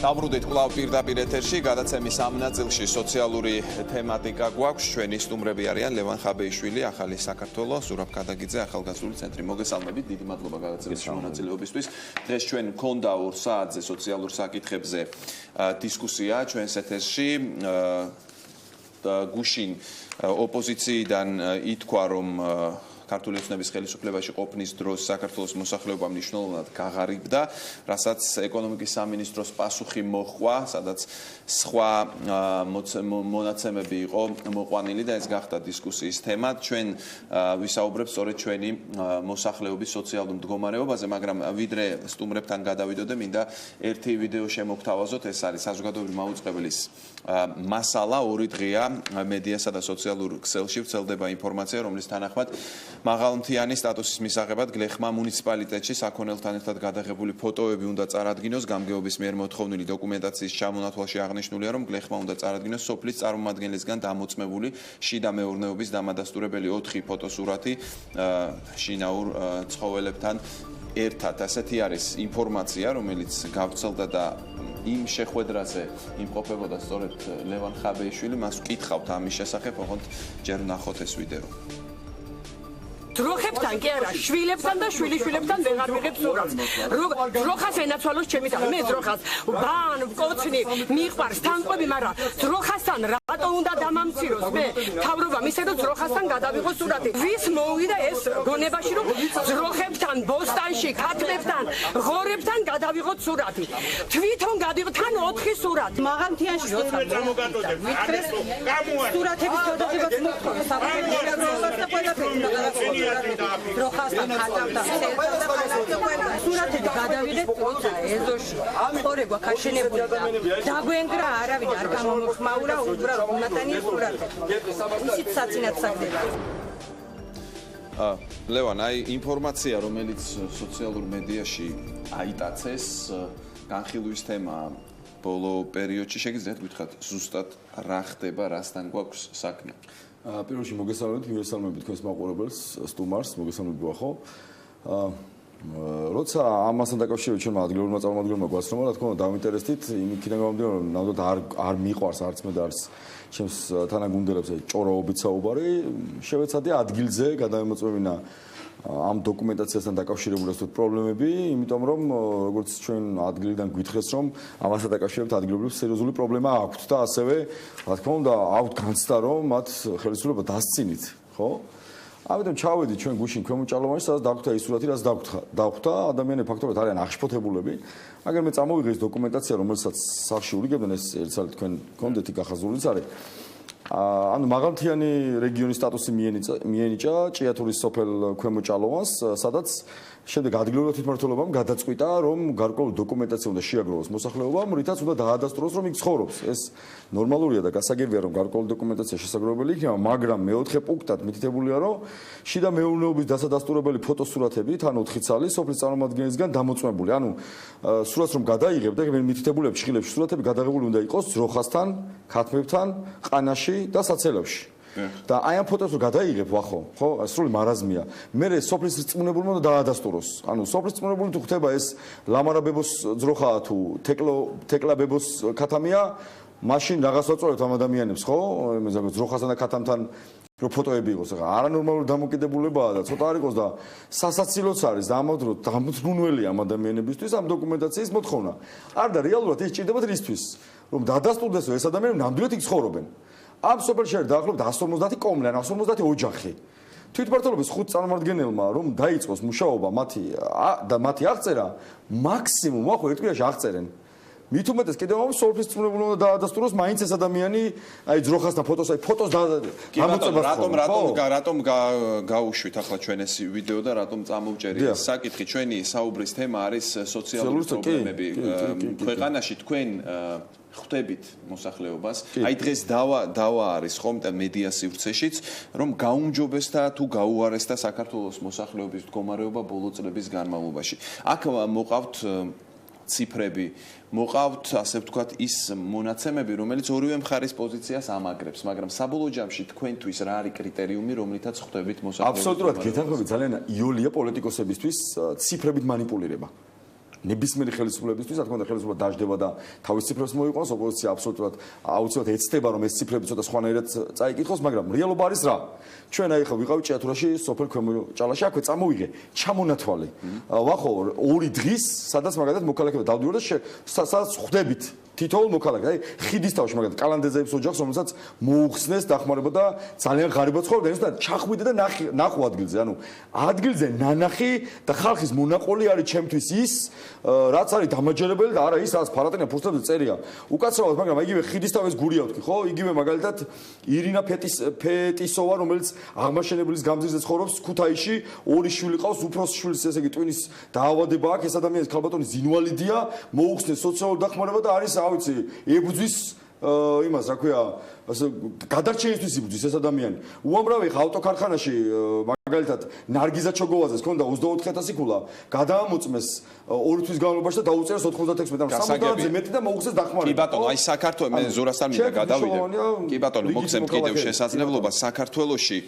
Დაბრუნდით კვლავ პირდაპირ ეთერში, გადაცემის ამ ნაწილში სოციალური თემატიკა გვაქვს. ჩვენი სტუმრები არიან ლევან ხაბეიშვილი, ახალი საქართველო, ზურაბ ქადაგიძე, ახალგაზრდული ცენტრი. მოგესალმებით, დიდი მადლობა გადაცემის მონაწილეობისთვის. დღეს ჩვენ მქონდა 2 საათზე სოციალურ საკითხებზე დისკუსია ჩვენს ეთერში. გუშინ ოპოზიციიდან ითქვა, რომ ქართული ოცნების ხელისუფლებაში ყოფნის დროს საქართველოს მოსახლეობა მნიშვნელოვნად გაღარიბდა, რასაც ეკონომიკის სამინისტროს პასუხი მოჰყვა, სადაც სხვა მონაცემები იყო მოყვანილი და ეს გახდა დისკუსიის თემა. ჩვენ ვისაუბრებთ სწორედ ჩვენი მოსახლეობის სოციალურ მდგომარეობაზე, მაგრამ ვიდრე სტუმრებთან გადავიდოდე, მინდა ერთი ვიდეო შემოგთავაზოთ. ეს არის საზოგადოებრივი მაუწყებლის მასალა, 2 დღეა მედიასა და სოციალურ ქსელში ვრცელდება ინფორმაცია, რომლის თანახმად მაღალმთიანი სტატუსის მისაღებად გლეხმა მუნიციპალიტეტში საქონელთან ერთად გადაღებული ფოტოები უნდა წარადგინოს. გამგეობის მიერ მოთხოვნილი დოკუმენტაციის ჩამონათვალში აღნიშნულია, რომ გლეხმა უნდა წარადგინოს სოფლის წარმომადგენლისგან დამოწმებული შიდა მეურნეობის დამადასტურებელი 4 ფოტოსურათი შინაურ ცხოველებთან ერთად. ასეთი არის ინფორმაცია, რომელიც გავრცელდა და იმ შეხვედრაზე იმყოფებოდა სწორედ ლევან ხაბეიშვილი. მას ვკითხავთ ამის შესახებ, ოღონდ ჯერ ვნახოთ ეს ვიდეო. დროხებთან კი არა, შვილებთან და შვილიშვილებთან ვეღარ ვიღებ სურათს. დროხას ენაცვალოს ჩემი თავი. მე დროხას ბან, ვკოცნი, მიყვარს თანყვები, მაგრამ დროხასთან რატო უნდა დამამციროს? მე თავრობა მისე რომ დროხასთან გადავიღო სურათი. ვის მოვიდა ეს გონებაში, რომ დროხებთან, ბოსტანში, ქათმებთან, ღორებთან გადავიღოთ სურათი. თვითონ გადავიღოთ თან 4 სურათი. მაღალმთიანში სურათების გადაღებას მოხდა. დროხასთან ხატავდა სურათები გადავიდეთ პოცა ეზოში ყორე გვაქაშენებული და დაგვენგრა არავინ არ გამომხმაურა უბრალოდ უმატანია სურათები ისიც საწინათ საგდება. ლევან, აი ინფორმაცია, რომელიც სოციალურ მედიაში აიტაცეს, განხილვის თემა ბოლო პერიოდში, შეგიძლიათ გითხრათ ზუსტად რა ხდება, რასთან გვაქვს საქმე? პირველში მოგესალმებით, მივესალმებით თქვენს მაყურებელს, სტუმარს, მოგესალმებით ბუახო. როცა ამასთან დაკავშირებით ჩვენმა ადგილობრივმა წარმომადგენლებმა გვასწრომა, რა თქმა უნდა, დავინტერესდით იმიქიდან გამომდინარე, რომ ნამდვილად არ მიყვარს არც მე და არც ჩემს თანაგუნდელებს ჭორაობით საუბარი, შევეცადე ადგილზე გადავემოწმევინა ამ დოკუმენტაციასთან დაკავშირებული ასეთ პრობლემები, იმიტომ რომ როგორც ჩვენ ადგილიდან გვითხრეს, რომ ამასთან დაკავშირებით ადგილობრივ სერიოზული პრობლემა აქვთ და ასევე, რა თქმა უნდა, აქვთ განცდა, რომ მათ ხელისუფლება დასცინით, ხო? ამიტომ ჩავედი ჩვენ გუშინ ქვემოჭალოვანში, სადაც დაგვხვდა ის სურათი, რაც დაგვხვდა, ადამიანები ფაქტობრივად არიან აღშფოთებულები, მაგრამ მე წამოვიღე ეს დოკუმენტაცია, რომელსაც სახში ურიგებდნენ, ეს ერთსალი თქვენ გქონდეთ გახაზულიც არის. ანუ მაღალმთიანი რეგიონის სტატუსი მიენიჭა ჭიათურის სოფელ ქვემოჭალოვანს, სადაც შემდეგ ადგილობრივ თვითმმართველობამ გადაწყვიტა, რომ გარკვეული დოკუმენტაცია უნდა შეაგროვოს მოსახლეობამ, რითაც უნდა დაადასტუროს, რომ იქ ცხოვრობს. ეს ნორმალურია და გასაგებია, რომ გარკვეული დოკუმენტაცია შესაძლებელი იქნება, მაგრამ მე-4 პუნქტად მითითებულია, რომ შიდა მეურნეობის დასადასტურებელი ფოტოსურათები თან 4 ცალი სოფლის წარმომადგენლისგან დამოწმებული. ანუ სურათს რომ გადაიღებ და მე მითითებულებს შხილებში სურათები გადაღებული უნდა იყოს ძროხასთან, ქათმებთან, ყანაში და საცელებში. და აი ამ ფოტოს რო გადაიღებ ვახო, ხო, სრული მარაზმია. მე სოფლის რწმუნებულმა უნდა დაადასტუროს. ანუ სოფლის რწმუნებული თუ ხდება ეს ლამარა ბებოს ძროხაა თუ თეკლა ბებოს ქათამია, მაშინ რაღაც ვაწვევთ ამ ადამიანებს, ხო? მე ძროხასთან და ქათამთან რო ფოტოები იყოს, ახლა არანორმალური დამოკიდებულებაა და ცოტა არ იყოს და სასაცილოც არის და ამავდრო დამწმუნველია ამ ადამიანებისთვის ამ დოკუმენტაციის მოთხოვნა. არ და რეალურად ის ჭირდებათ რისთვის? რომ დაადასტურდეს ეს ადამიანები ნამდვილად იქ ცხოვრობენ. ამ სოფელში არის დაახლოებით 150 კომლე, 150 ოჯახი. თვითმმართველობის 5 წარმომადგენელმა რომ დაიწყოს მუშაობა მათი აღწერა, მაქსიმუმ ახო ერთ კვირაში აღწერენ. მით უმეტეს კიდევ ამ სოფლის წმუნებული უნდა დაადასტუროს მაინც ეს ადამიანი, აი ძროხასთან ფოტოს დამოწმებას რატომ გაუშვით ახლა ჩვენ ეს ვიდეო და რატომ წამოვჭერი ეს საკითხი? ჩვენი საუბრის თემა არის სოციალური პრობლემები ქვეყანაში. თქვენ ხვდებით მოსახლეობას. აი დღეს დავა არის ხომ და მედია სივრცეშიც, რომ გაუმჯობესდა თუ გაუარესდა საქართველოს მოსახლეობის მდგომარეობა ბოლო წლების განმავლობაში. აქ მოყავთ ციფრები, მოყავთ ასე ვთქვათ ის მონაცემები, რომელიც ორივე მხარის პოზიციას ამაგრებს, მაგრამ საბოლოო ჯამში თქვენთვის რა არის კრიტერიუმი, რომლითაც ხვდებით მოსახლეობას? აბსოლუტურად გეთანხმებით, ძალიან იოლია პოლიტიკოსებისთვის ციფრებით მანიპულირება. ნებისმიერი ხელისუფლებისთვის, რა თქმა უნდა, ხელისუფლება დაждდება და თავის ციფრებს მოიყვანს, ოპოზიცია აბსოლუტურად აუცილებლად ეცდება, რომ ეს ციფრები ცოტა სხვანაირად წაიკითხოს, მაგრამ რეალობა არის რა? ჩვენ აი ხა ვიყავით ჭიათურაში, სოფელ ქვემო ჭალაში, აქვე წამოვიღე ჩამონათვალი. ვახო 2 დღის, სადაც მაგალითად მოქალაქეობა დავდივარ და სადაც ხვდებით თითოეულ მოქალაქეს, აი ხიდის თავში მაგალითად კალანდეზეების ოჯახს, რომელსაც მოუხსნეს დახმარება და ძალიან ღარიბად ცხოვრობდა, ეს და ჩახვიდე და ნახო ადგილზე, ანუ ადგილზე ნანახი და ხალხის მონაყოლი არის ჩემთვის ის, რაც არის დამაჯერებელი და არა ის, რაც ფარატენია ფურცლებზე წერია. უკაცრავად, მაგრამ იგივე ხიდის თავის გურია ვთქვი, ხო? იგივე მაგალითად ირინა ფეტისოვა, რომელიც აღმაშენებლის გამზირზე ცხოვრობს ქუთაისში, 2 შვილი ყავს, უფროსი შვილის, ესე იგი ტვინის დაავადება აქვს, ეს ადამიანი ქალბატონის ინვალიდია, მოუხსნეს სოციალურ დახმარება და არის ავიცი, ებრძვის იმას, რა ქვია, ასე გადარჩენისთვის იბრძვის ეს ადამიანი. უამრავი ხა ავტოქარხანაში მაგალითად ნარგიზა ჩოგოვაძეს ჰქონდა 24000 ქულა, გადაამოწმეს 2 თვის განმავლობაში და დაუწერეს 96 მეტად 70-ზე მეტი და მოუხსნეს დახმარება. კი ბატონო, აი საქართველოს მე ზურასთან მინდა გადავიდე. კი ბატონო, მოგცემ კიდევ შესაძლებლობა საქართველოში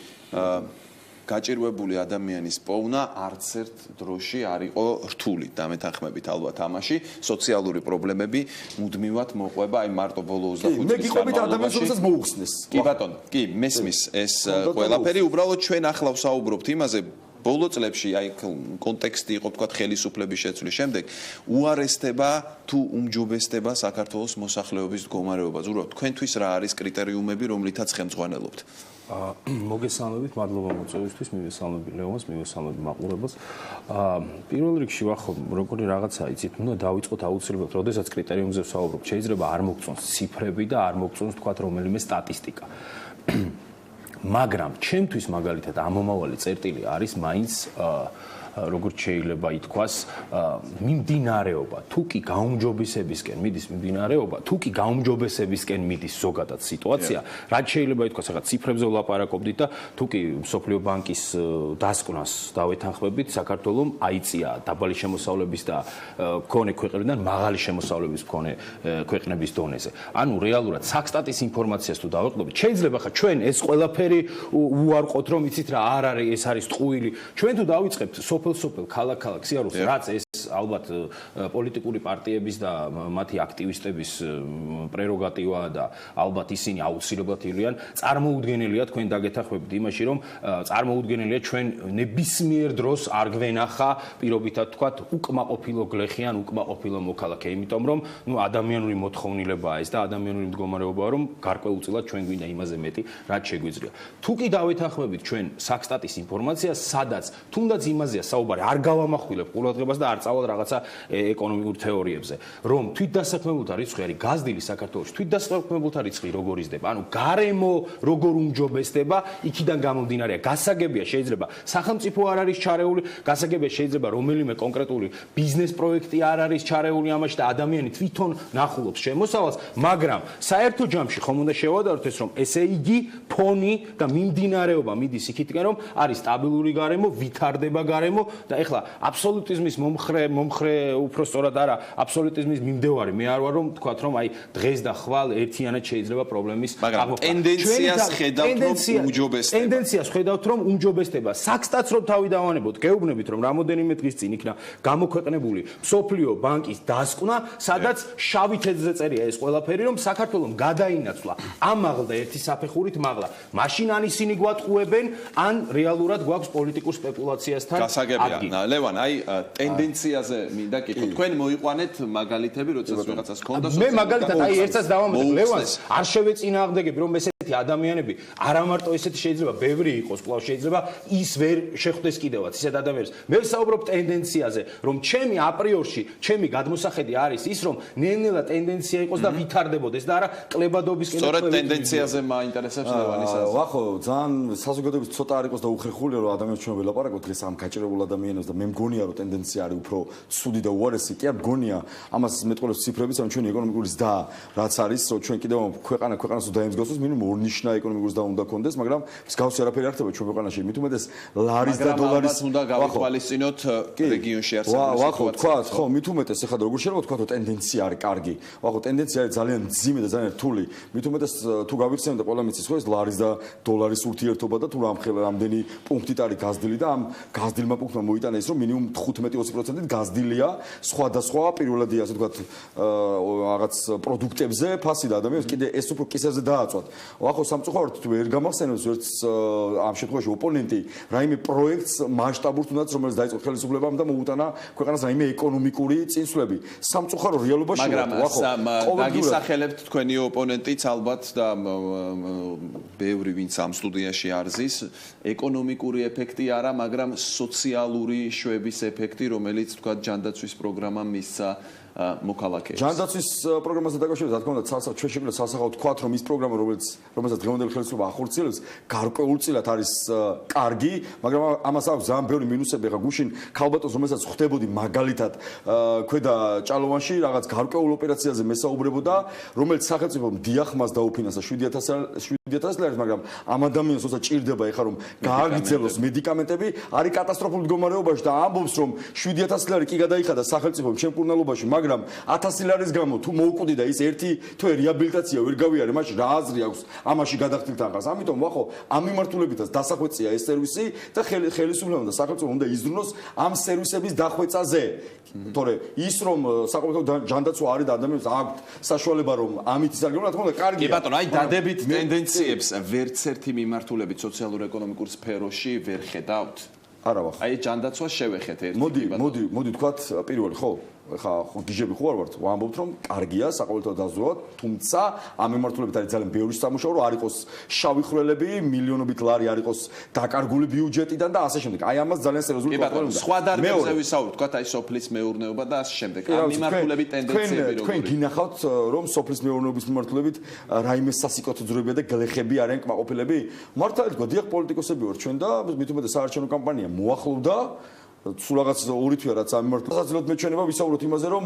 გაჭირვებული ადამიანის პოვნა არც ერთ დროში არ იყო რთული და მეთანხმებით ალბათ ამაში სოციალური პრობლემები მუდმივად მოყვება აი მარტო ბოლო 25 წლის განმავლობაში. მე გიყვებით ადამიანს რომელსაც მოუხსნეს. კი ბატონო, კი მესმის ეს ყველაფერი უბრალოდ ჩვენ ახლა ვსაუბრობთ იმაზე ბოლო წლებში აი კონტექსტი იყო თქვა ხელისუფლების შეცვლის შემდეგ უარესდება თუ უმჯობესდება საქართველოს მოსახლეობის მდგომარეობა. ზუსტად თქვენთვის რა არის კრიტერიუმები რომლითაც ხელმძღვანელობთ? მოგესალმებით, მადლობა მოწვევისთვის, მივესალმები ლეონს, მივესალმები მაყურებელს. პირველ რიგში ვახო, როგორი რაღაცა იცით, უნდა დავიწყოთ აუცილებლად, როდესაც კრიტერიუმებზე ვსაუბრობ, შეიძლება არ მოგწონს ციფრები და არ მოგწონს თქვა რომელიმე სტატისტიკა. მაგრამ ჩემთვის მაგალითად ამომავალი წერტილი არის მაინც როგორც შეიძლება ითქვას, მიმდინარეობა, თუ კი გაუმჯობესებისკენ მიდის მიმდინარეობა, თუ კი გაუმჯობესებისკენ მიდის ზოგადად სიტუაცია, რაც შეიძლება ითქვას, ახლა ციფრებზე ვლაპარაკობდით და თუ კი მსოფლიო ბანკის დასკვნას დავეთანხმებით, საქართველოს აიწია დაბალი შემოსავლების და მქონე ქვეყნებიდან მაღალი შემოსავლების მქონე ქვეყნების დონეზე. ანუ რეალურად საქსტატის ინფორმაციას თუ დავეყრდებით, შეიძლება ხა ჩვენ ეს ყველაფერი უარყოთ, რომ იცით რა არ არის, ეს არის ტყუილი. ჩვენ თუ დავიწყებთ სოფელ ქალაქ-ქალაქ სიარულს, რაც ეს ალბათ პოლიტიკური პარტიების და მათი აქტივისტების პრეროგატივაა და ალბათ ისინი აუცილებლად ილიან, წარმოუდგენელია თქვენ დაგეთანხმებით იმაში, რომ წარმოუდგენელია ჩვენ ნებისმიერ დროს არ გვენახა პირობითად თქვათ უკმაყოფილო გლეხი ან უკმაყოფილო მოქალაქე, იმიტომ რომ ადამიანური მოთხოვნილებაა ეს და ადამიანური მდგომარეობაა, რომ გარკვეულწილად ჩვენ გვინდა იმაზე მეტი, რაც შეგვიძლია. თუ კი დავეთანხმებით ჩვენ საქსტატის ინფორმაციას, სადაც თუნდაც იმაზეა საუბარი, არ გავამახვილებ ყურადღებას და არ წავალ რაღაცა ეკონომიკურ თეორიებზე, რომ თვითდასაქმებულთა რიცხვი არის გაზრდილი საქართველოში, თვითდასაქმებულთა რიცხვი როგორ იზრდება, ანუ გარემო როგორ უმჯობესდება, იქიდან გამომდინარეა, გასაგებია შეიძლება სახელმწიფო არ არის ჩარეული, გასაგებია შეიძლება რომელიმე კონკრეტული ბიზნეს პროექტი არ არის ჩარეული ამაში და ადამიანი თვითონ ნახულობს შემოსავალს, მაგრამ საერთო ჯამში ხომ უნდა შევადაროთ ეს, რომ ესე იგი ფონი და მიმდინარეობა მიდის იქითკენ, რომ არის სტაბილური გარემო, ვითარდება გარემო და ეხლა აბსოლუტიზმის მომხრე უფრო სწორად არა, აბსოლუტიზმის მიმდევარი მე არ ვარ, რომ თქვათ, რომ აი დღეს და ხვალ ერთიანად შეიძლება პრობლემის მაგრამ ტენდენციას ხედავთ, რომ უმჯობესდება. ტენდენციას ხედავთ, რომ უმჯობესდება. საქსტატს რომ თავი დავანებოთ, გეუბნებით, რომ რამოდენიმე დღის წინ იქნა გამოქვეყნებული მსოფლიო ბანკის დასკვნა, სადაც შავი თეთრზე წერია ეს ყველაფერი, რომ საქართველოს გადაინაცვლა ამაღლ და ერთი საფეხურით მაღლა. მაშინ ან ისინი გვატყუებენ, ან რეალურად გვაქვს პოლიტიკურ სპეკულაციასთან გასაგებია. ლევან, აი ტენდენციაზე მინდა კითხო. თქვენ მოიყვანეთ მაგალითები, როდესაც ვიღაცას ჰქონდა მე მაგალითად აი ერთსაც დავამატებ ლევანს, არ შევეწინააღმდეგები, რომ ესეთი ადამიანები არა მარტო ესეთი შეიძლება ბევრი იყოს, კვლავ შეიძლება ის ვერ შეხვდეს კიდევაც ისეთ ადამიანებს. მე ვსაუბრობ ტენდენციაზე, რომ ჩემი აპრიორში, ჩემი გადმოსახედი არის ის, რომ ნელ-ნელა ტენდენცია იყოს და ვითარდებოდეს და არა კლებადობისკენ. სწორედ ტენდენციაზე მაინტერესებს ლევანის აზრი. ვახო, ძალიან საზოგადოების ცოტა არ იყოს და უხერხულია, რომ ადამიანებს ჩვენ ველაპარაკოთ დღეს ამ გაჭირებულ ადამიანებს და მე მგონია, რომ ტენდენცია არის უფრო ცუდი და უარესი. კი არ მგონია, ამას მეტყველებს ციფრებიც, რომ ჩვენი ეკონომიკური ზრდა რაც არის, რომ ჩვენ კიდევ ქვეყანას უნდა დაემსგავსოს მინიმუმ ნიშნა ეკონომიკურს და უნდა კონდეს, მაგრამ მსგავსი არაფერი არ ხდება ჩვენ ქვეყანაში. მით უმეტეს ლარის და დოლარის უნდა გავითვალისწინოთ რეგიონში არსებული სიტუაცია. ხო, მით უმეტეს ეხლა როგორ შეიძლება ვთქვა, რომ ტენდენცია არის კარგი. ვახო, ტენდენცია არის ძალიან მძიმე და ძალიან რთული. მით უმეტეს თუ გავიხსენებთ და ყველა მიცის ხო ეს ლარის და დოლარის ურთიერთობა და თუ რამდენი პუნქტით არის გაზრდილი და ამ გაზრდილმა პუნქტმა მოიტანა ის რომ მინიმუმ 15-20%-ით გაზრდილია სხვადასხვა პირველადი ასე ვთქვათ რაღაც პროდუქტებზე ფასი და ადამიანს კიდე ეს უფრო კისერზე დააწვათ. ვახო სამწუხაროდ თუ ვერ გამახსენებს ვერც ამ შემთხვევაში ოპონენტი რაიმე პროექტს მასშტაბურ თუნდაც რომელიც დაიწყო ხელისუფლებამ და მოუტანა ქვეყანას რაიმე ეკონომიკური წინსვლები. სამწუხარო რეალობაში ვახო დაგისახელებთ თქვენი ოპონენტიც ალბათ და ბევრი ვინც ამ სტუდიაში არზის ეკონომიკური ეფექტი არა, მაგრამ სოციალური შვების ეფექტი, რომელიც თქვა ჯანდაცვის პროგრამამ მისცა მოქალაქეებს. ჯანდაცვის პროგრამასთან დაკავშირებით, რა თქმა უნდა, ჩვენ შეგვიძლია სასახაო თქვათ, რომ ის პროგრამა, რომელსაც დღევანდელი ხელისუფლება ახორციელებს, გარკვეულწილად არის კარგი, მაგრამ ამას აქვს ძალიან ბევრი მინუსები. ახლა გუშინ ქალბატონს, რომელსაც ხვდებოდი მაგალითად ქვედა ჭალოვანში, რაღაც გარკვეულ ოპერაციაზე მესაუბრებოდა, რომელიც სახელმწიფომ დიახმას დაუფინანსა 7,000 ლარით, მაგრამ ამ ადამიანს როცა ჭირდება ეხლა რომ გააგრძელოს მედიკამენტები, არის კატასტროფულ მდგომარეობაში და ამბობს, რომ 7,000 ლარი კი გადაიხადა სახელმწიფომ ჩემ კურნალობაში, მაგრამ 1000 ლარის გამო თუ მოუკვდი და ის ერთი თვე რეაბილიტაცია ვერ გავიარე, მაშინ რა აზრი აქვს ამაში გადახდილ თანხას. ამიტომ ვახო, ამ მიმართულებითაც დასახვეწია ეს სერვისი და ხელისუფლებამ და სახელმწიფომ უნდა იზრუნოს ამ სერვისების დახვეწაზე. თორე ის რომ საკუთარ ჯანდაცვა არის და ადამიანს აქვს საშუალება რომ ამით ისარგებლოს, რა თქმა უნდა, კარგია. კი ბატონო, აი დადებით ტენდენციებს ვერც ერთი მიმართულებით სოციალურ-ეკონომიკურ სფეროში ვერ ხედავთ. არა ვახო. აი ჯანდაცვას შევეხეთ ერთი. მოდი თქვათ პირველი ხო? ხა გიჟები ხო არ ვართ, ვამბობთ რომ კარგია საყოველთაოდ დაზუსტება, თუმცა ამ მიმართულებით არის ძალიან ბევრი სამუშაო, რომ არ იყოს შავი ხვრელები, მილიონობით ლარი არ იყოს დაკარგული ბიუჯეტიდან და ასე შემდეგ. აი ამას ძალიან სერიოზული პრობლემა უნდა. სხვა დარგებზე ვისაუბროთ, თქვა აი სოფლის მეურნეობა და ასე შემდეგ. ამ მიმართულებით ტენდენციები როგორია? თქვენ გინახავთ რომ სოფლის მეურნეობის მიმართულებით რაიმე სასიკოთო ძროებია და გლეხები არიან კმაყოფილები? მართალია თქვა, დიახ პოლიტიკოსები ვარ ჩვენ და მით უმეტეს საარჩევნო კამპანია მოახლოვდა სულ რაღაც ორი თვეა რაც ამ მიმართულებით. სასაცილოდ მე ჩვენება ვისაუბროთ იმაზე რომ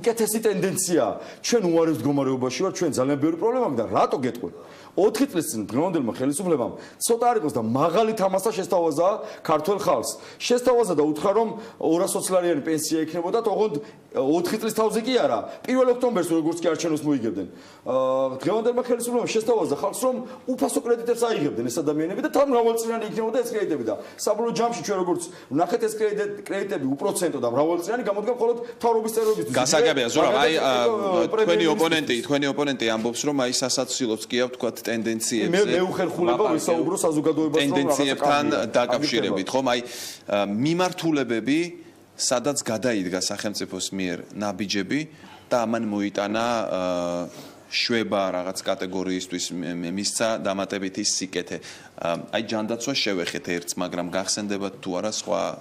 უკეთესი ტენდენცია ჩვენ უარეს მდგომარეობაში ვარ, ჩვენ ძალიან ბევრი პრობლემა აქვს და რატო გეტყვი? 4 წლის წინ დღევანდელმა ხელისუფლებამ ცოტა არ იყოს და მაღალი თამასა შესთავაზა ქართულ ხალხს. შესთავაზა და უთხრა რომ 220 ლარიანი პენსია იქნებოდა, თქო 4 წლის თავზე კი არა. 1 ოქტომბერს როგორც კი არჩევნებს მოიგებდნენ. დღევანდელმა ხელისუფლებამ შესთავაზა ხალხს რომ უფასო კრედიტებს აიღებდნენ ეს ადამიანები და თან მრავალწლიანი იქნებოდა ეს კრედიტები და საბოლოო ჯამში ჩვენ როგორც ვნახეთ ეს კრედიტები უპროცენტო და მრავალწლიანი გამოდგა მხოლოდ მთავრობის წევრებისთვის. გასაგებია, ზურაბ, აი თქვენი ოპონენტი ამბობს რომ აი სასაცილოც კი აქვს თქვა ტენდენციებზე. მე უხერხულება ვისაუბრო საზოგადოებას რომ ტენდენციებთან დაკავშირებით, ხომ? აი მიმართულებები, სადაც გადაიდგა სახელმწიფოს მიერ ნაბიჯები და ამან მოიტანა შვება რაღაც კატეგორიისთვის მისცა დამატებითი სიკეთე. აი ჯანდაცვას შევეხეთ ერთს, მაგრამ გახსენდებათ თუ არა სხვა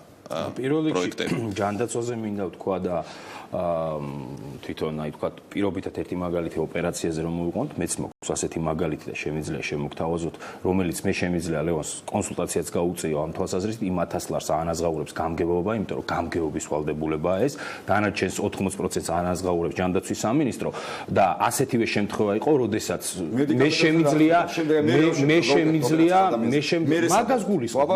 პროექტები? ჯანდაცვაზე მინდა ვთქვა და თვითონ აი თქვა პირობითად ერთი მაგალითი ოპერაციაზე რომ მოვიყვანოთ, მეც მოგვს ასეთი მაგალითი და შემიძლია შემოგთავაზოთ, რომელიც მე შემიძლია ლევონს კონსულტაციაც გაუწიო ამ თვალსაზრისით, იმ 1000 ლარს ანაზღაურებს გამგეობა, იმიტომ რომ გამგეობის ვალდებულებაა ეს, დანარჩენს 80%-ს ანაზღაურებს ჯანდაცვის სამინისტრო და ასეთივე შემთხვევა იყო, როდესაც მე შემიძლია მაგას გულისხმობ,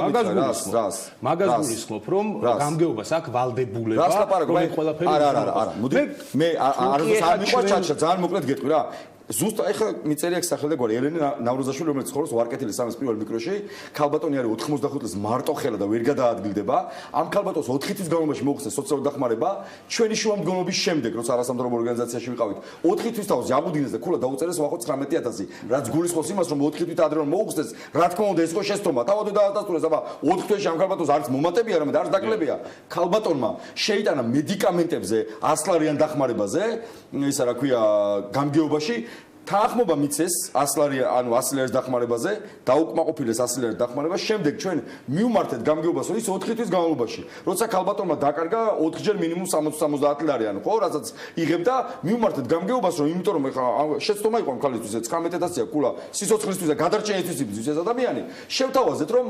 რომ გამგეობას აქვს ვალდებულება, რომ ყველაფერი არა, მოდი მე არ მიყვარს ჩატში, ძალიან მოკლედ გეტყვი რა. ზუსტად ეხლა მიწერია აქ სახელი და გვარი ელენე ნავროზაშვილი, რომელიც ცხოვრობს ვარკეთილის სამის პირველ მიკროში, ქალბატონი არის 95 წლის მარტო ხელა და ვერ გადაადგილდება. ამ ქალბატონს 4 თვის განმავლობაში მოუხსნეს სოციალური დახმარება, ჩვენი შუამდგომლობის შემდეგ, როცა არასამთავრობო ორგანიზაციაში ვიყავით. 4 თვის თავზე აღუდგინეს და ქულა დაუწერეს ვახო 19,000, რაც გულისხმობს იმას, რომ 4 თვით ადრე რომ მოუხსნეს, რა თქმა უნდა ეს იყო შეცდომა. თავად დაადასტურეს, აბა 4 თვეში ამ ქალბატონს არც მომატებია, არამედ არც დაკლებია. ქალბატონმა შეიტანა მედიკამენტებზე 100 ლარიან დახმარებაზე, ისა რა ქვია, გამგეობაში თანხმობა მიცეს 100 ლარი, ანუ 100 ლარის დახმარებაზე, დაუკმაყოფილეს 100 ლარის დახმარება, შემდეგ ჩვენ მივმართეთ გამგეობას ის 4 თვის განმავლობაში. როცა ქალბატონმა დაკარგა 4ჯერ მინიმუმ 60-70 ლარი, ანუ ხო, რასაც იღებდა, მივმართეთ გამგეობას, რომ იმიტომ რომ ეხლა შეცდომა იყო ქალისთვის 19,000 კულა სიცოცხლისთვის და გადარჩენისთვის ის ადამიანი, შევთავაზეთ რომ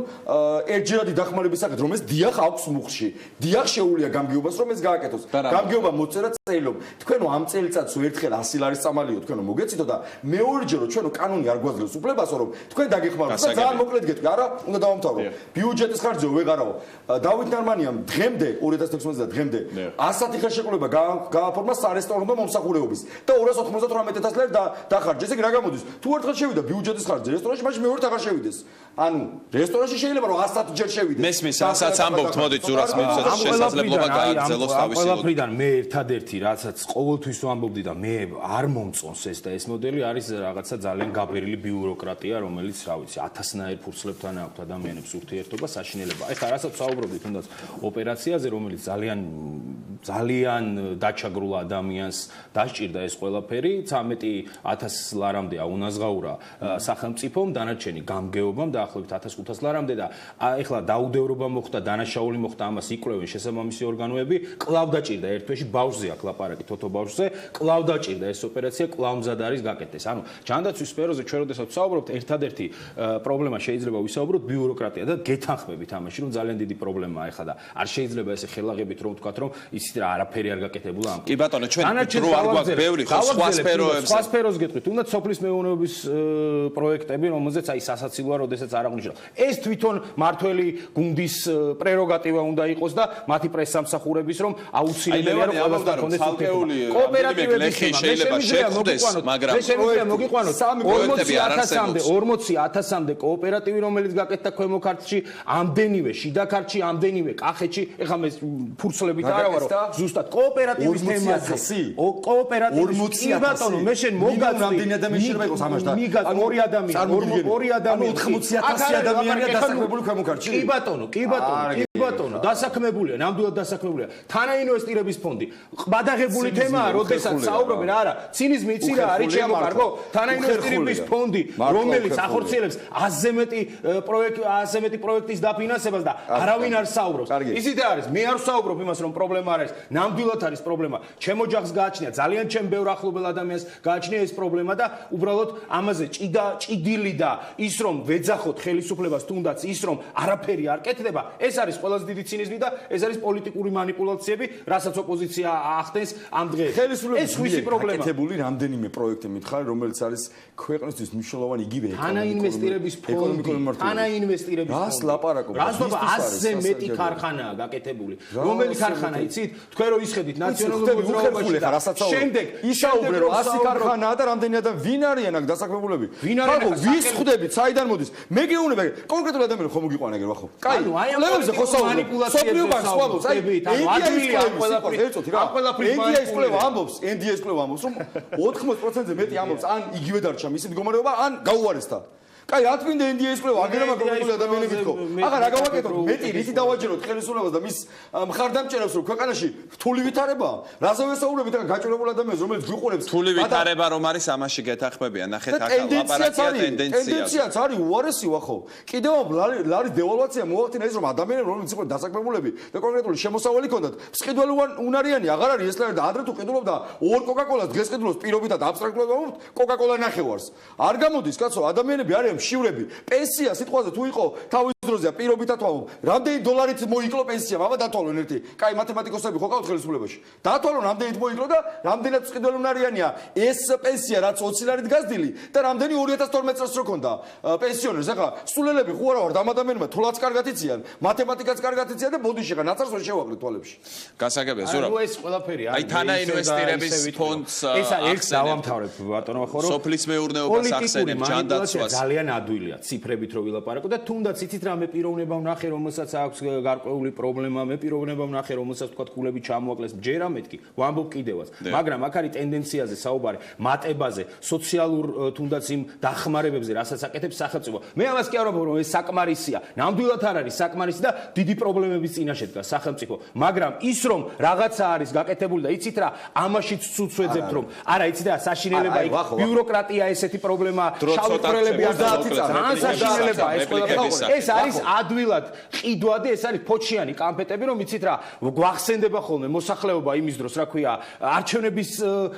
ერთჯერადი დახმარების საკეთ, რომ ეს დიახ აქვს მუხლში. დიახ შეუულია გამგეობას, რომ ეს გააკეთოს. გამგეობა მოწერა წელობ. თქვენო ამ წელიწადს ერთხელ 100 ლარის წამალიო თქვენო მოგეცითო და მეორეჯერ ჩვენ კანონი არ გვაძლევს უფლებასო რომ თქვენ დაგეხმაროთ და ძალიან მოკლედ გეტყვი არა უნდა დავამთავრო ბიუჯეტის ხარჯზე ვეღარავ დავით ნარმანიამ დღემდე 2016 წელს დღემდე 100 ხელშეკრულება გააფორმა სარესტორნო მომსახურეობის და 298,000 ლარი დახარჯა. ესე იგი რა გამოდის? თუ ერთხელ შევიდა ბიუჯეტის ხარჯზე რესტორანში, მაშინ მეორედ აღარ შევიდეს. ანუ რესტორანში შეიძლება რომ 100 ჯერ შევიდეს. მესმის, რასაც ამბობთ, მოდით ზურას მივცეთ შესაძლებლობა გააგრძელოს თავისი ლოგიკა. ყველაფრიდან მე ერთადერთი რასაც ყოველთვის ვამბობდი და მე არ მომწონს ეს და ეს მოდელი არის რაღაცა ძალიან გაბერილი ბიუროკრატია, რომელიც რა ვიცი, 1000-ნაირ ფურცლებთან აქვს ადამიანებს ურთიერთობა, საშინელება. ეხლა რასაც ვსაუბრობთ, თუნდაც ოპერაციაზე, რომელიც ძალიან დაჩაგრულ ადამიანს დასჭირდა ეს ყველაფერი 13,000 ლარამდე აუნაზღაურა სახელმწიფომ, დანარჩენი გამგეობამ დაახლოებით 1,500 ლარამდე და ეხლა დაუდევრობა მოხდა, დანაშაული მოხდა, ამას იკვლევენ შესაბამისი ორგანოები, კვლავ დაჭირდა ერთ თვეში ბავშვზე აქ ლაპარაკი თოთო ბავშვზე, კვლავ დაჭირდა ეს ოპერაცია, კვლავ მზად არის გაკეთდეს. ანუ ჯანდაცვის სფეროზე ჩვენ როდესაც ვსაუბრობთ, ერთადერთი პრობლემა შეიძლება ვისაუბროთ ბიუროკრატია და გეთანხმებით ამაში, რომ ძალიან დიდი პრობლემაა ეხლა და არ შეიძლება ესე ხელაღებით რომ ვთქვათ, რომ ისიც რა არაფერი არ გაკეთებულა ამ. კი ბატონო, ჩვენ დრო არ გვაქვს ბევრი ხო სხვა სფეროებზე. სხვა სფეროს გეტყვით, თუნდაც სოფლის მეურნეობის პროექტები, რომელზეც აი სასაცილოა, როდესაც არ აღნიშნავს. ეს თვითონ მართველი გუნდის პრეროგატივა უნდა იყოს და მათი პრესსამსახურების რომ აუცილებელია რომ ყველასთან კონდეს კოოპერატივების შეიძლება შეხვდეს, მაგრამ მე შემიძლია მოგიყვანოთ 40,000-მდე კოოპერატივი, რომელიც გაკეთდა ქვემო ქართლში, ამდენივე შიდა ქართლში, ამდენივე კახეთში, ეხლა მე ფურცლებით არა ვარო, ზუსტად კოოპერატივის თემაზე. კოოპერატივის კი ბატონო, მე შენ მოგაწვი რამდენი ადამიანი შეიძლება იყოს ამაში? ანუ 2 ადამიანი, 80,000 ადამიანია დასაქმებული ქვემო ქართლში. კი ბატონო, დასაქმებულია, ნამდვილად დასაქმებულია. თანაინვესტირების ფონდი. ყბადაღებული თემაა, როდესაც საუბრობენ, არა, ცინიზმი იცი რა არის შემოკარგო? თანაინვესტირების ფონდი, რომელიც ახორციელებს 100-ზე მეტი პროექტის დაფინანსებას და არავინ არ საუბრობს. ისიც არის, მე არ ვსაუბრობ იმას, რომ პრობლემა არის. ნამდვილად არის პრობლემა. ჩემ ოჯახს გააჩნია, ძალიან ჩემ ბევრ ახლობელ ადამიანს გააჩნია ეს პრობლემა და უბრალოდ ამაზე ჭიდილი და ის რომ ვეძახოთ ხელისუფლებას, თუნდაც ის რომ არაფერი არ კეთდება, ეს არის ყველაზე დიდი ცინიზმი და ეს არის პოლიტიკური манипуляციები, რასაც ოპოზიცია ახდენს ამ დღეს. ეს ხვისი პრობლემა. აკეთებული რამდენიმე პროექტი მითხარ, რომელიც არის ქვეყნისთვის მნიშვნელოვანი იგივე თანაინვესტირების ფონდი, თანაინვესტირების ფონდი. რას ლაპარაკობ? რას ვაბა 100-ზე მეტი ქარხანაა გაკეთებული. რომელი ქარხანა იცით? თქვენ რო ისხედით ნაციონალურ მოძრაობაში და შემდეგ ისაუბრე რომ 100 ქარხანაა და რამდენი ადამიანი ვინ არიან აქ დასაქმებულები? ხალხო ვის ხვდებით? საიდან მოდის? მე გეუბნება კონკრეტულ ადამიანებს ხომ მოგიყვანა გერ ვახო. კაი, ლევებზე ხო საუბრობ. სოფლიო ბანკს ყვავობს. აი, ენდიაის კვლევა ამბობს, რომ 80%-ზე მეტი ამბობს, ან იგივე დარჩა მისი მდგომარეობა, ან გაუარესდა. კაი, რა თქმა უნდა ენდიაის კვლევა აგერება კონკრეტული ადამიანებით ხო? ახლა რა გავაკეთოთ? მეტი რითი დავაჯეროთ ხელისუფლებას და მის მხარდამჭერებს რომ ქვეყანაში რთული ვითარებაა? რაზე ვესაუბრებით ახლა გაჭირებულ ადამიანს, რომელიც გვიყურებს? რთული ვითარება რომ არის, ამაში გეთანხმებიან. ნახეთ ახლა ლაპარაკია ტენდენციაც არის უარესი ვახო. კიდევ ლარის დევალვაცია მოახდინა ის რომ ადამიანები რომლებიც იყვნენ დასაქმებულები და კონკრეტული შემოსავალი ჰქონდათ, სყიდველი უნარიანი აღარ არის ეს ლარი და ადრე თუ ყიდულობდა ორ კოკაკოლას დღეს ყიდულობს პირობითად აბსტრაქტულად ვამბობთ კოკაკოლა ნახევარს. არ გამოდის კაცო, ადამიანები არიან შივრები. პენსია სიტყვაზე თუ იყო თავის დროზეა პირობითად ვამბობ. რამდენი დოლარით მოიკლო პენსია? აბა დათვალონ ერთი. კაი, მათემატიკოსები ხო ყავთ ხელისუფლებაში. დათვალონ რამდენით მოიკლო და რამდენად სყიდველი უნარიანია ეს პენსია რაც 20 ლარით გაზრდილი და რამდენი 2012 წელს რო ქონდა პენსიონერს. ახლა სულელები ხო არა ვარ და ამ ადამიანებმა თულაც კარგად იციან, მათემატიკაც კარგად იციან და ბოდიში ხა ნაცარს ვერ შევაკლეთ თვალებში. გასაგებია ზურაბ. ანუ ეს ყველაფერი არის. აი თანაინვესტირების ფონდს ეს ერთ დავამთავრებ ბატონო ხო რომ სოფლის მეურნეობას ახსენებ ჯანდაცვას. ძალიან ადვილია ციფრებით რო ვილაპარაკო და თუნდაც იცით რა მე პიროვნება ვნახე რომელსაც აქვს გარკვეული პრობლემა, მე პიროვნება ვნახე რომელსაც თქვა ქულები ჩამოაკლეს, ჯერა მეთქი, ვამბობ კიდევაც. მაგრამ აქ არის ტენდენციაზე საუბარი, მატებაზე, სოციალურ თუნდაც იმ დახმარებებზე, რასაც აკეთებს სახელმწიფო. მე ამას კი არ ვამბობ რომ ეს საკმარისია. ნამდვილად არ არის საკმარისი და დიდი პრობლემების წინაშე დგას სახელმწიფო. მაგრამ ის რომ რაღაცა არის გაკეთებული და იცით რა, ამაშიც ცუც ვეძებთ რომ არა იცით რა საშინელება იქ ბიუროკრატია ესეთი პრობლემა, შავი ფრელები არ ეს არის ადვილად ყიდვადი, ეს არის ფოჩიანი კამპეტები, რომ იცით რა, გვახსენდება ხოლმე მოსახლეობა იმის დროს, რა ქვია, არჩევნების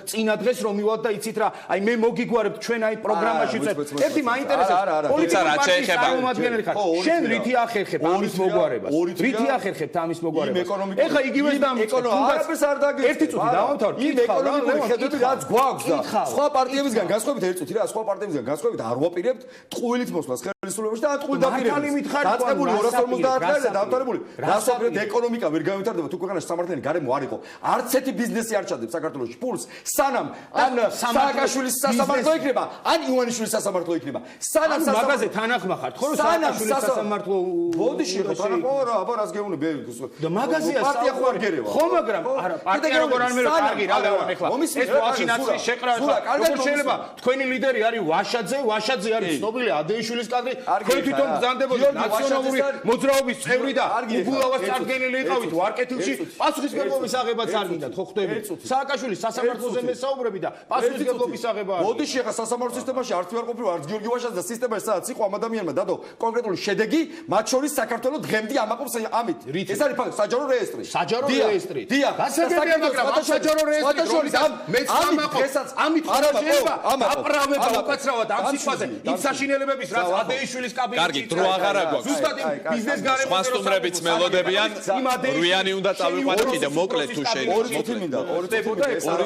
წინა დღეს რომ მივალთ და იცით რა, აი მე მოგიგვარებთ ჩვენ აი პროგრამაში ვწევთ. ერთი მაინტერესებს პოლიტიკური პარტიის წარმომადგენელი ხარ. შენ რითი ახერხებ ამის მოგვარებას? რითი ახერხებთ ამის მოგვარებას? ეხლა იგივეს დამიწყებ. არაფერს არ დაგიწყებ. ერთი წუთი დავამთავრ. იმ ეკონომიკური ხედვები რაც გვაქვს და სხვა პარტიებისგან განსხვავებით ერთი წუთი რა, სხვა პარტიებისგან განსხვავებით არ ვაპირებთ ტყუილით მოსვლას ხელისუფლებაში და ან ტყუილ დაპირებას. დაწყებული 250 ხელი და დამთავრებული. რასაკვირვად ეკონომიკა ვერ განვითარდება თუ ქვეყანაში სამართლიანი გარემო არ იყო. არც ერთი ბიზნესი არ ჩადებს საქართველოში ფულს, სანამ ან სააკაშვილის სასამართლო იქნება, ან ივანიშვილის სასამართლო იქნება. სანამ მაგაზე თანახმა ხართ, ხო რომ სააკაშვილის სასამართლო ბოდიში ხო თანახმა რა, აბა რას გეუბნები? და მაგაზია პარტია ხო არ გერევა. ხო მაგრამ არა, პარტია როგორ არ მერო კარგი რა ლევან ეხლა. ეს ვაქცინაციის შეყრა ხა. როგორ შეიძლება თქვენი ლიდერი არის ვაშაძე არის ცნობილი ადეიშვილის კადრი. თქვენ თვითონ ბრძანდებოდით ნაციონალური მოძრაობის წევრი და უბულავას წარდგენილი იყავით ვარკეთილში, პასუხისმგებლობის აღებაც არ გინდათ, ხო ხდები? სააკაშვილის სასამართლოზე მესაუბრები და პასუხისმგებლობის აღება არის. ბოდიში ხა სასამართლო სისტემაში არც ვერ ყოფილა, არც გიორგი ვაშაძე და სისტემაში სადაც იყო ამ ადამიანმა დადო კონკრეტული შედეგი, მათ შორის საქართველოს დღემდე ამაყობს ამით. ეს არის ფაქტი, საჯარო რეესტრი. საჯარო რეესტრი. დიახ. გასაგებია, მაგრამ ამ საჯარო რეესტრის მეც დამაყობს. ამით შეიძლება აპრავება უკაცრავად ამ სიტყვაზე იმ საშინელებების რაც ადეიშვილის კაბინეტში. კარგი, დრო აღარ აქვს. ზუსტად ბიზნეს გარემო სხვა სტუმრებიც მელოდებიან. რუიანი უნდა წავიყვანო კიდე მოკლედ თუ შეიძლება. 2 წუთი მინდა.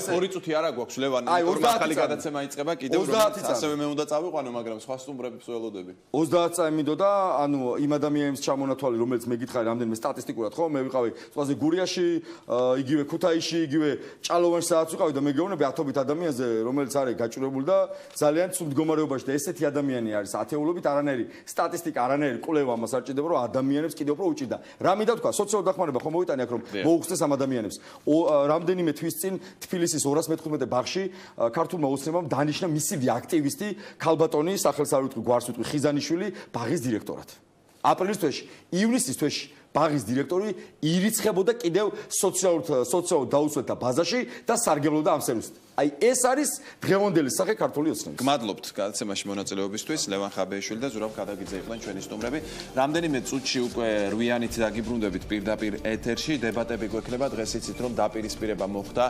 2 წუთი არა გვაქვს ლევან, იმიტომ რომ ახალი გადაცემა იწყება კიდევ რომ ასევე მე უნდა წავიყვანო, მაგრამ სხვა სტუმრებიც ველოდები. 30 წამი მინდოდა, ანუ იმ ადამიანის ჩამონათვალი, რომელიც მე გითხარი რამდენიმე სტატისტიკურად, ხო, მე ვიყავი სხვაზე გურიაში, იგივე ქუთაისში, იგივე ჭალოვანში სადაც ვიყავი და მე გეუბნები ათობით ადამიანზე, რომელიც არის გაჭირებული და ძალიან ცუდ მდგომარეობაში და ესეთი ადამიანი არის ათეულობით, არანაირი სტატისტიკა, არანაირი კვლევა ამას არ ჭირდება, რომ ადამიანებს კიდევ უფრო უჭირდა. რა მინდა თქვა, სოციალური დახმარება ხომ მოვიტანი აქ რომ მოუხსნეს ამ ადამიანებს. რამდენიმე თვის წინ თბილისის 215 ბაღში ქართულმა ოცნებამ დანიშნა მისივე აქტივისტი ქალბატონი სახელსაუწყო გვარს ვიტყვი ხიზანიშვილი ბაღის დირექტორად. აპრილის თვეში, ივნისის თვეში ბაღის დირექტორი ირიცხებოდა კიდევ სოციალურ დაუსვენთა ბაზაში და სარგებლობდა ამ სერვისით. აი ეს არის დღევანდელი სახე ქართული ოცნების. გმადლობთ გადაცემაში მონაწილეობისთვის. ლევან ხაბეიშვილი და ზურაბ ქადაგიძე იყვნენ ჩვენი სტუმრები. რამდენიმე წუთში უკვე რვიანით დაგიბრუნდებით პირდაპირ ეთერში. დებატები გვექნება. დღეს იცით რომ დაპირისპირება მოხდა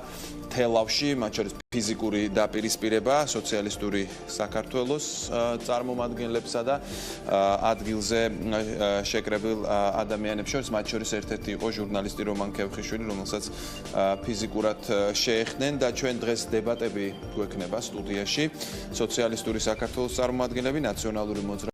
თელავში, მათ შორის ფიზიკური დაპირისპირება სოციალისტური საქართველოს წარმომადგენლებსა და ადგილზე შეკრებილ ადამიანებს შორის, მათ შორის ერთ-ერთი იყო ჟურნალისტი რომან ქევხიშვილი, რომელსაც ფიზიკურად შეეხნენ და ჩვენ დღეს დებატები გვექნება სტუდიაში. სოციალისტური საქართველოს წარმომადგენლები, ნაციონალური მოძრაობა